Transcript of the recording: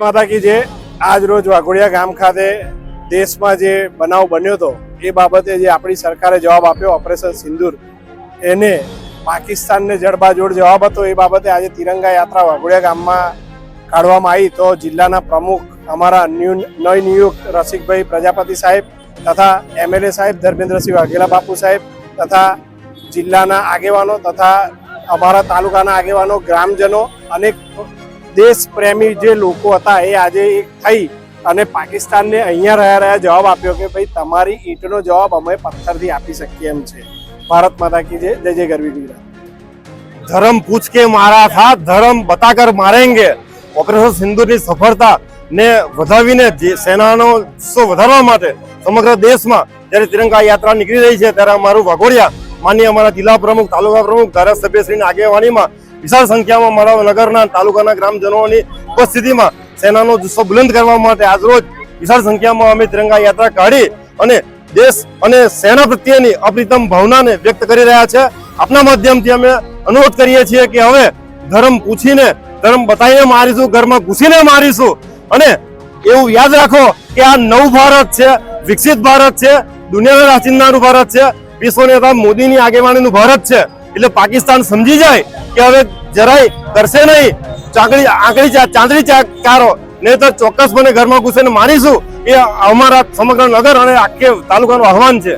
માતા કી જય। આજ રોજ વાઘોડિયા ગામ ખાતે દેશમાં જે બનાવ બન્યો હતો એ બાબતે જે આપણી સરકારે જવાબ આપ્યો ઓપરેશન સિંદૂર, એને પાકિસ્તાનને જડબાજોડ જવાબ હતો એ બાબતે આજે તિરંગા યાત્રા વાઘોડિયા ગામમાં કાઢવામાં આવી। તો જિલ્લાના પ્રમુખ અમારા નવનિયુક્ત રસિકભાઈ પ્રજાપતિ સાહેબ તથા MLA સાહેબ ધર્મેન્દ્રસિંહ વાઘેલા બાપુ સાહેબ તથા જિલ્લાના આગેવાનો તથા અમારા તાલુકાના આગેવાનો, ગ્રામજનો, અનેક દેશ પ્રેમી જે લોકો હતા એ આજે એક થઈ અને પાકિસ્તાનને અહીંયા રહ્યા જવાબ આપ્યો કે ભાઈ તમારી ઈંટનો જવાબ અમે પથ્થરથી આપી શકીએ એમ છે। ભારત માતા કી જય। જય જય ગરવી ગુજરાત। धर्म पूछ के मारा था, धर्म बताकर मारेंगे। ऑपरेशन सिंदूરની સફળતા ને વધાવીને સેનાનો ઉત્સવ વધારવા માટે સમગ્ર દેશમાં જ્યારે તિરંગા યાત્રા નીકળી રહી છે ત્યારે અમારું વાઘોડિયા માનનીય અમારા જિલ્લા પ્રમુખ, તાલુકા પ્રમુખ, ધારાસભ્યશ્રીની આગેવાનીમાં વિશાળ સંખ્યામાં મારા નગરના તાલુકાના ગ્રામજનોની ઉપસ્થિતિમાં સેનાનો જુસ્સો બુલંદ કરવા માટે આજરોજ વિશાળ સંખ્યામાં અમે તિરંગા યાત્રા કાઢી અને દેશ અને સેના પ્રત્યેની અપ્રિતમ ભાવનાને વ્યક્ત કરી રહ્યા છે। આપના માધ્યમથી અમે અનુરોધ કરીએ છીએ કે હવે ધર્મ પૂછીને, ધર્મ બતાવીને મારીશું, ઘરમાં ઘૂસીને મારીશું। અને એવું યાદ રાખો કે આ નવું ભારત છે, વિકસિત ભારત છે, દુનિયાના રાચિંદાનું ભારત છે, વિશ્વ નેતા મોદીની આગેવાનીનું ભારત છે। એટલે પાકિસ્તાન સમજી જાય કે હવે જરાય કરશે નહીં ચાંદડી ચારો, નહીં તો ચોક્કસપણે ઘરમાં ઘૂસીને મારીશું। એ અમારા સમગ્ર નગર અને આખે તાલુકાનું આહવાન છે।